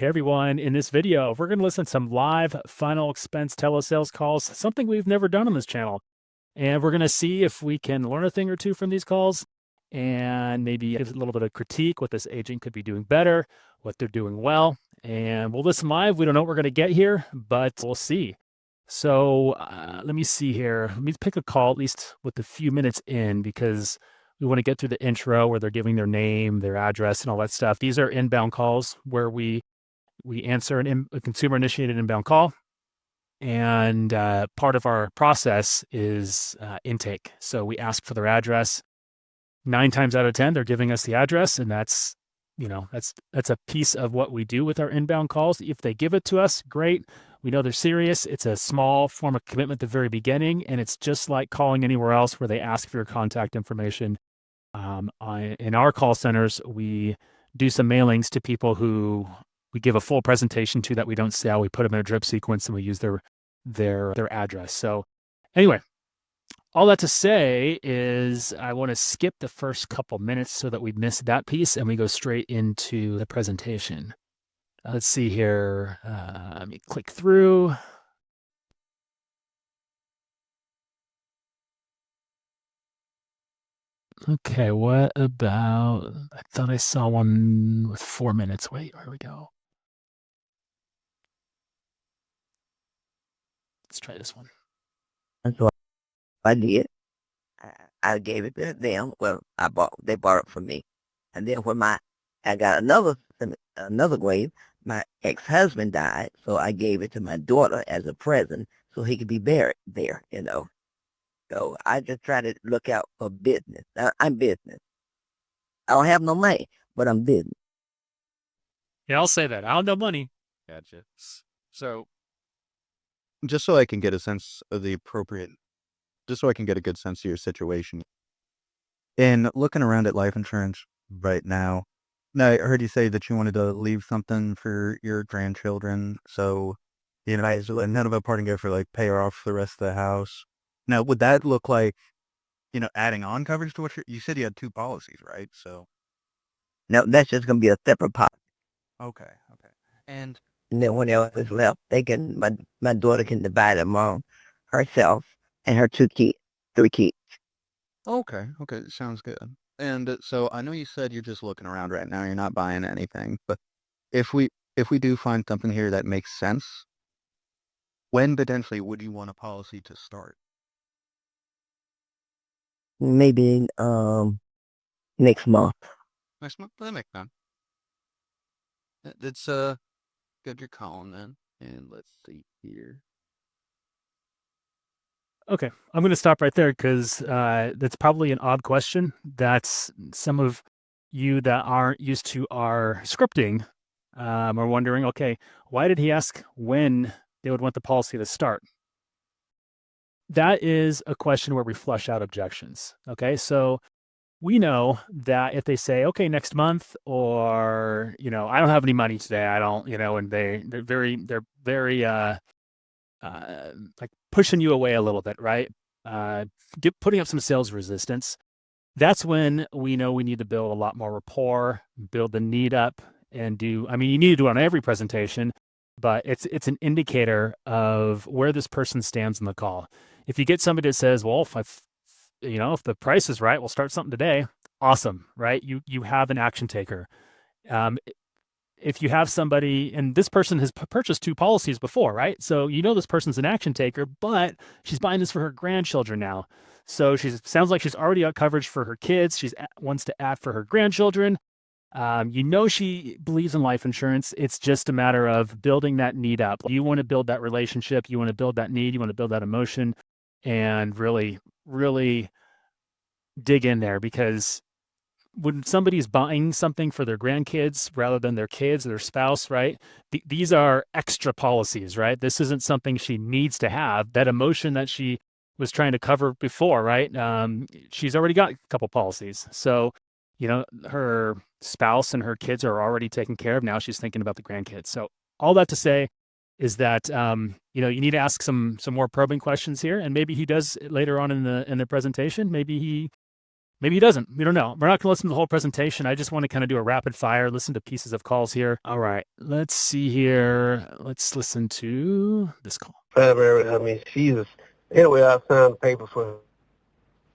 Hey everyone, in this video, we're going to listen to some live final expense telesales calls, something we've never done on this channel. And we're going to see if we can learn a thing or two from these calls and maybe give a little bit of critique, what this agent could be doing better, what they're doing well. And we'll listen live. We don't know what we're going to get here, but we'll see. So let me see here. Let me pick a call, at least with a few minutes in, because we want to get through the intro where they're giving their name, their address, and all that stuff. These are inbound calls where we answer a consumer-initiated inbound call, and part of our process is intake. So we ask for their address. 9 times out of 10, they're giving us the address, and that's a piece of what we do with our inbound calls. If they give it to us, great. We know they're serious. It's a small form of commitment at the very beginning, and it's just like calling anywhere else where they ask for your contact information. In our call centers, we do some mailings to people who we give a full presentation to that we don't sell. We put them in a drip sequence and we use their address. So anyway, all that to say is I want to skip the first couple minutes so that we miss that piece and we go straight into the presentation. Let's see here. Let me click through. Okay, what about, I thought I saw one with 4 minutes. Wait, here we go. Let's try this one. And so I did. I gave it to them. Well, they bought it from me. And then when I got another wave, my ex-husband died, so I gave it to my daughter as a present so he could be buried there, So I just try to look out for business. I'm business. I don't have no money, but I'm business. Yeah, I'll say that. I don't know money. Gotcha. So, just so I can get a sense of just so I can get a good sense of your situation. In looking around at life insurance right now, I heard you say that you wanted to leave something for your grandchildren. So, as none of a parting gift for like pay off the rest of the house. Now, would that look like, adding on coverage to what you said you had 2 policies, right? So. No, that's just going to be a separate policy. Okay. And then when else is left, my daughter can divide them among herself and her 3 kids. Okay, sounds good. And so I know you said you're just looking around right now, you're not buying anything, but if we do find something here that makes sense, when potentially would you want a policy to start? Maybe next month. Next month? That makes sense. That's good you're calling then. And let's see here. Okay, I'm going to stop right there because that's probably an odd question. That's some of you that aren't used to our scripting are wondering, okay, why did he ask when they would want the policy to start? That is a question where we flush out objections. Okay, so we know that if they say, okay, next month, or, I don't have any money today, I don't, and they're very like pushing you away a little bit, right? Putting up some sales resistance. That's when we know we need to build a lot more rapport, build the need up, and you need to do it on every presentation, but it's an indicator of where this person stands in the call. If you get somebody that says, well, if the price is right, we'll start something today. Awesome, right? You have an action taker. If you have somebody, and this person has purchased 2 policies before, right? So this person's an action taker, but she's buying this for her grandchildren now. So sounds like she's already got coverage for her kids. She wants to add for her grandchildren. She believes in life insurance. It's just a matter of building that need up. You want to build that relationship. You want to build that need. You want to build that emotion, and really, really dig in there, because when somebody's buying something for their grandkids rather than their kids or their spouse, right? These are extra policies, right? This isn't something she needs to have. That emotion that she was trying to cover before, right? She's already got a couple policies. So, her spouse and her kids are already taken care of. Now she's thinking about the grandkids. So all that to say is that, you need to ask some more probing questions here. And maybe he does later on in the presentation. Maybe he Maybe he doesn't. We don't know. We're not going to listen to the whole presentation. I just want to kind of do a rapid fire, listen to pieces of calls here. All right. Let's see here. Let's listen to this call. I mean, Jesus. Anyway, I signed the paper for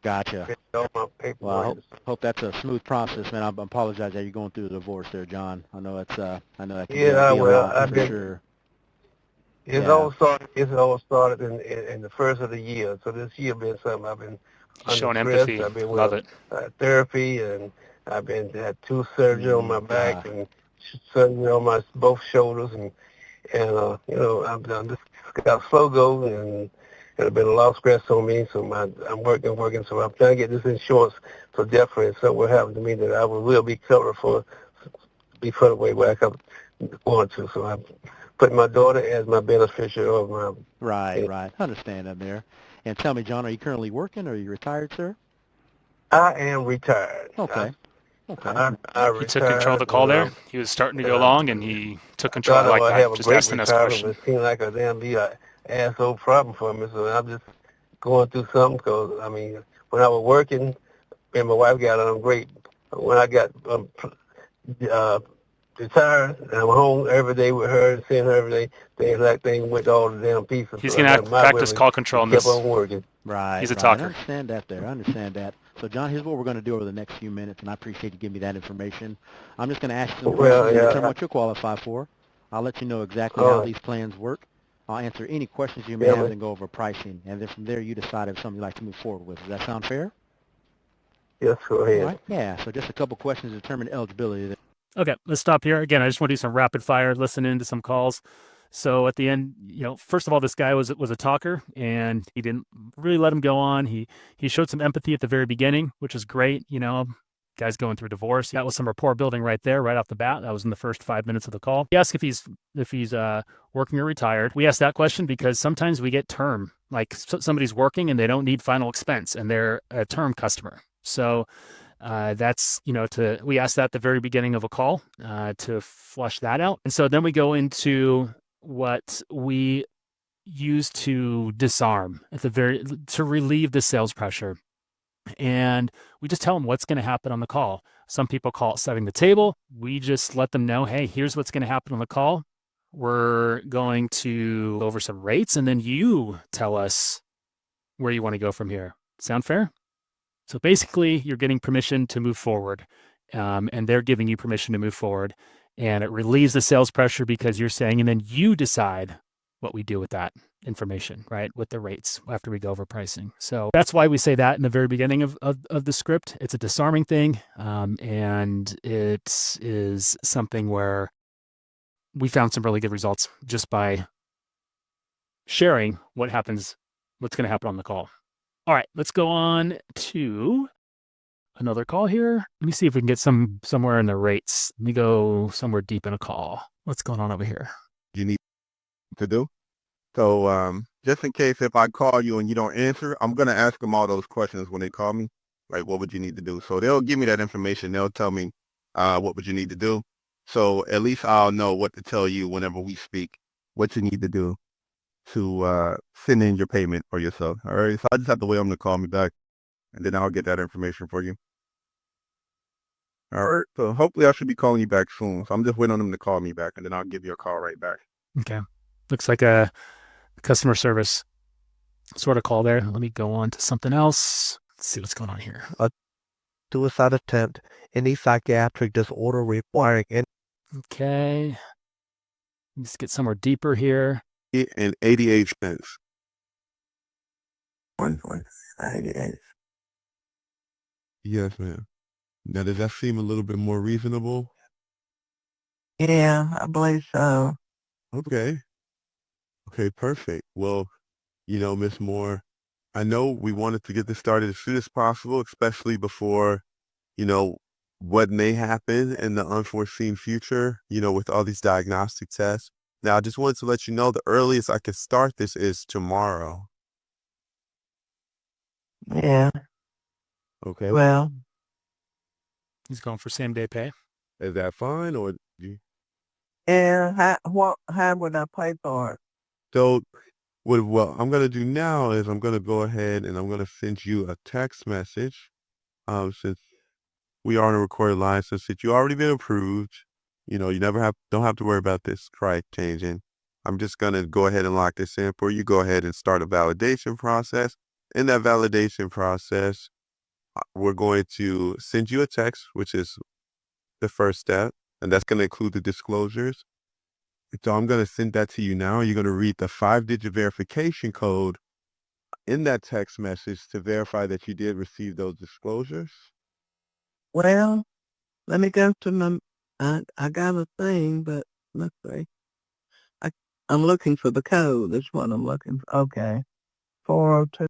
Gotcha. all my Well, I paperwork. hope that's a smooth process, man. I apologize that you're going through a divorce there, John. I know that can Yeah, be a well, lot I've for been. sure. It Yeah. all started in the first of the year. So this year been something I've been Showing under stress. empathy. I've been Love it. therapy, and I've been had 2 surgeries on my back and surgery on my both shoulders, and you know, I've done this, got slow go, and it's been a lot of stress on me. So I'm working. So I'm trying to get this insurance for death if something happened to me that I will be covered for, be put away where I want to. So I'm putting my daughter as my beneficiary of my. Right. I understand that there. And tell me, John, are you currently working or are you retired, sir? I am retired. Okay. I He took control of the retired. call there. He was starting to go long, and he took control. I Thought I like would that. have a Just great ask the next retirement, question. but it seemed like a damn be a asshole problem for me. So I'm just going through something because, I mean, when I was working, me and my wife got on great. When I got retired, and I'm home every day with her and seeing her every day, things went all the damn pieces. He's So going I to got my practice women call control in kept this. on working. Right. He's a I talker. understand that there. I understand that. So, John, here's what we're going to do over the next few minutes, and I appreciate you giving me that information. I'm just going to ask you some questions and determine what you'll qualify for. I'll let you know exactly how these plans work. I'll answer any questions you may have and go over pricing. And then from there, you decide if something you'd like to move forward with. Does that sound fair? Yes, go ahead. All right. Yeah, so just a couple questions to determine eligibility. Okay, let's stop here. Again, I just want to do some rapid fire, listen into some calls. So at the end, first of all, this guy was a talker, and he didn't really let him go on. He showed some empathy at the very beginning, which is great. Guy's going through divorce. That was some rapport building right there, right off the bat. That was in the first 5 minutes of the call. He asked if he's working or retired. We asked that question because sometimes we get term, like somebody's working and they don't need final expense, and they're a term customer. So that's, we asked that at the very beginning of a call to flush that out. And so then we go into what we use to disarm to relieve the sales pressure. And we just tell them what's going to happen on the call. Some people call it setting the table. We just let them know, hey, here's what's going to happen on the call. We're going to go over some rates, and then you tell us where you want to go from here. Sound fair? So basically, you're getting permission to move forward, and they're giving you permission to move forward. And it relieves the sales pressure because you're saying, and then you decide what we do with that information, right? With the rates after we go over pricing. So that's why we say that in the very beginning of the script. It's a disarming thing, and it is something where we found some really good results just by sharing what's going to happen on the call. All right, let's go on to another call here. Let me see if we can get somewhere in the rates. Let me go somewhere deep in a call. What's going on over here? You need to do. So just in case if I call you and you don't answer, I'm going to ask them all those questions when they call me. Like, what would you need to do? So they'll give me that information. They'll tell me what would you need to do. So at least I'll know what to tell you whenever we speak, what you need to do to send in your payment for yourself. All right. So I just have to wait on them to call me back, and then I'll get that information for you. All right. So hopefully I should be calling you back soon. So I'm just waiting on them to call me back, and then I'll give you a call right back. Okay. Looks like a customer service sort of call there. Let me go on to something else. Let's see what's going on here. A suicide attempt, any psychiatric disorder requiring Okay. Let's get somewhere deeper here. And 88 cents. 1.98. Yes, ma'am. Now, does that seem a little bit more reasonable? Yeah, I believe so. Okay. Okay, perfect. Well, Miss Moore, I know we wanted to get this started as soon as possible, especially before, what may happen in the unforeseen future, with all these diagnostic tests. Now, I just wanted to let you know the earliest I could start this is tomorrow. Yeah. Okay. Well, He's going for same day pay. Is that fine or and how would I pay for it? so what I'm gonna do now is I'm gonna go ahead and I'm gonna send you a text message since we are on a recorded line, since you already been approved, you don't have to worry about this price changing. I'm just gonna go ahead and lock this in for you. Go ahead and start a validation process. In that validation process, we're going to send you a text, which is the first step, and that's going to include the disclosures. So I'm going to send that to you now. You're going to read the 5-digit verification code in that text message to verify that you did receive those disclosures. Well, let me go to my, I got a thing, but let's see. I'm looking for the code. That's what I'm looking for. Okay. 402.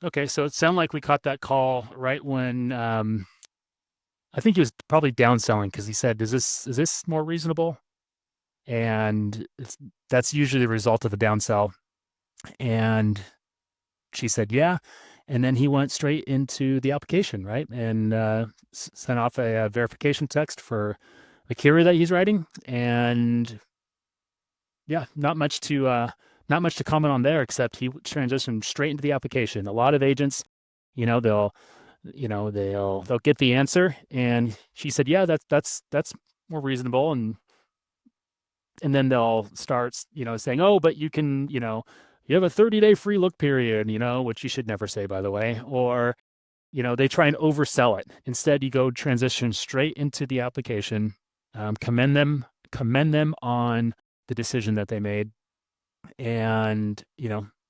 Okay, so it sounded like we caught that call right when I think he was probably downselling because he said, is this more reasonable? And that's usually the result of a downsell. And she said, yeah. And then he went straight into the application, right? And sent off a verification text for the query that he's writing. And yeah, not much to comment on there, except he transitioned straight into the application. A lot of agents, they'll get the answer, and she said, yeah, that's more reasonable, and then they'll start, saying, oh, but you can, you have a 30-day free look period, which you should never say, by the way, or, they try and oversell it. Instead, you go transition straight into the application, commend them on the decision that they made. And,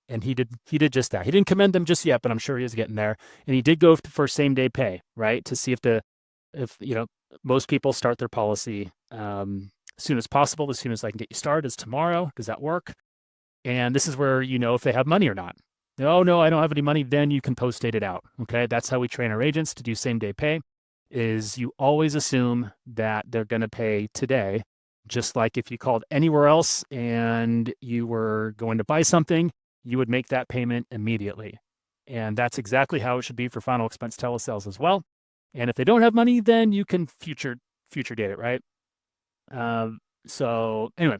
and he did just that. He didn't commend them just yet, but I'm sure he is getting there. And he did go for same day pay, right? To see if most people start their policy as soon as possible. As soon as I can get you started is tomorrow. Does that work? And this is where if they have money or not. Oh, no, I don't have any money. Then you can post date it out. Okay. That's how we train our agents to do same day pay, is you always assume that they're going to pay today. Just like if you called anywhere else and you were going to buy something, you would make that payment immediately. And that's exactly how it should be for final expense telesales as well. And if they don't have money, then you can future date it, right? So anyway,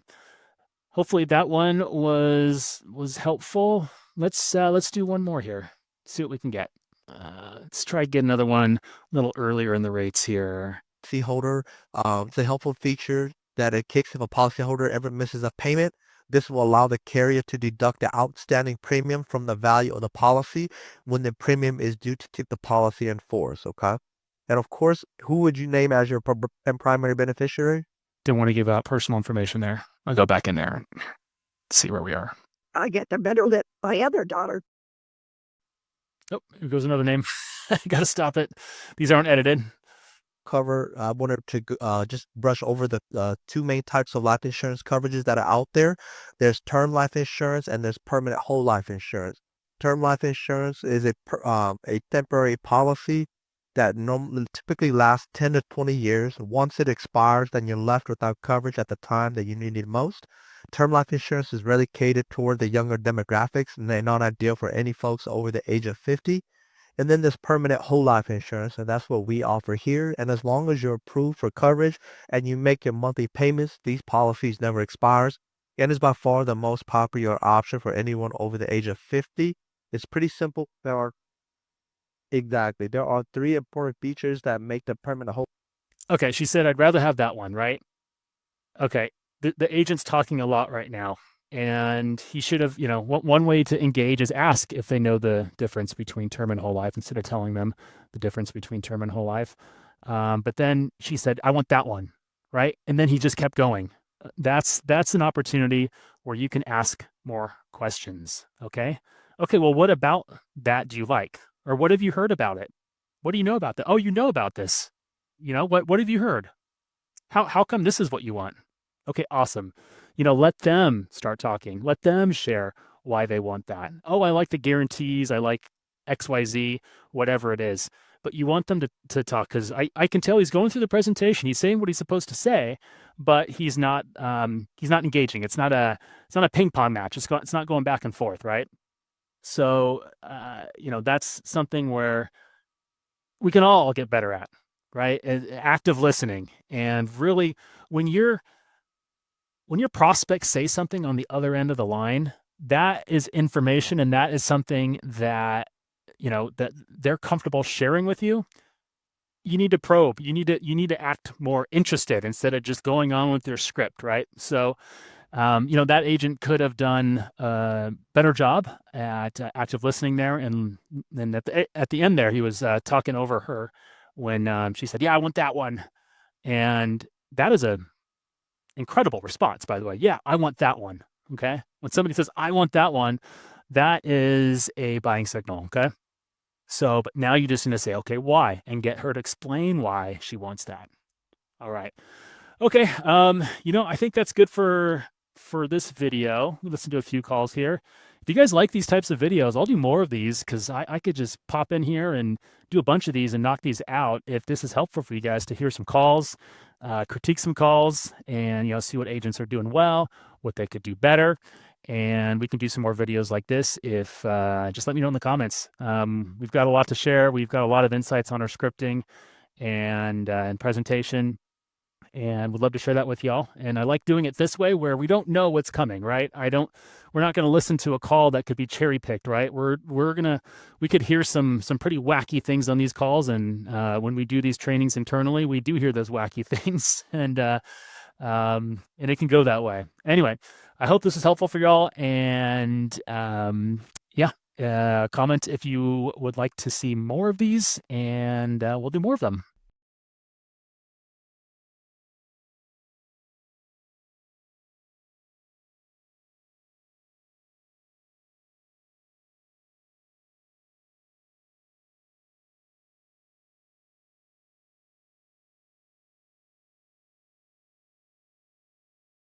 hopefully that one was helpful. Let's do one more here. See what we can get. Let's try get another one a little earlier in the rates here. Policyholder, it's a helpful feature that it kicks if a policyholder ever misses a payment. This will allow the carrier to deduct the outstanding premium from the value of the policy when the premium is due to keep the policy in force, okay? And of course, who would you name as your primary beneficiary? Didn't want to give out personal information there. I'll go back in there and see where we are. I get the better than my other daughter. Oh, here goes another name. Got to stop it. These aren't edited. Cover, I wanted to just brush over the two main types of life insurance coverages that are out there. There's term life insurance and there's permanent whole life insurance. Term life insurance is a temporary policy that typically lasts 10 to 20 years. Once it expires, then you're left without coverage at the time that you need it most. Term life insurance is really catered toward the younger demographics, and they're not ideal for any folks over the age of 50. And then there's permanent whole life insurance, and that's what we offer here. And as long as you're approved for coverage and you make your monthly payments, these policies never expires. And is by far the most popular option for anyone over the age of 50. It's pretty simple. There are 3 important features that make the permanent whole. Okay, she said, I'd rather have that one, right? Okay, the agent's talking a lot right now. And he should have, one way to engage is ask if they know the difference between term and whole life instead of telling them the difference between term and whole life. But then she said, I want that one, right? And then he just kept going. That's an opportunity where you can ask more questions, okay? Okay, well, what about that do you like? Or what have you heard about it? What do you know about that? Oh, you know about this. What have you heard? How come this is what you want? Okay, awesome. Let them start talking. Let them share why they want that. Oh, I like the guarantees. I like XYZ, whatever it is. But you want them to talk because I can tell he's going through the presentation. He's saying what he's supposed to say, but he's not engaging. It's not a ping pong match. It's not going back and forth, right? So that's something where we can all get better at, right? Active listening. And really, when your prospects say something on the other end of the line, that is information, and that is something that that they're comfortable sharing with you, you need to probe. You need to act more interested instead of just going on with your script, right? So, that agent could have done a better job at active listening there, and then at the end there, he was talking over her when she said, "Yeah, I want that one," and that is a incredible response, by the way. Yeah, I want that one. Okay, when somebody says, "I want that one," that is a buying signal. Okay. So, but now you just need to say, okay, why? And get her to explain why she wants that. All right. Okay. I think that's good for this video. We'll listen to a few calls here. If you guys like these types of videos, I'll do more of these because I could just pop in here and do a bunch of these and knock these out if this is helpful for you guys to hear some calls, critique some calls, and see what agents are doing well, what they could do better. And we can do some more videos like this if just let me know in the comments. We've got a lot to share. We've got a lot of insights on our scripting and presentation, and would love to share that with y'all. And I like doing it this way where we don't know what's coming, right? We're not going to listen to a call that could be cherry picked, right? We could hear some pretty wacky things on these calls. And when we do these trainings internally, we do hear those wacky things, and it can go that way. Anyway, I hope this is helpful for y'all. And comment if you would like to see more of these, and we'll do more of them.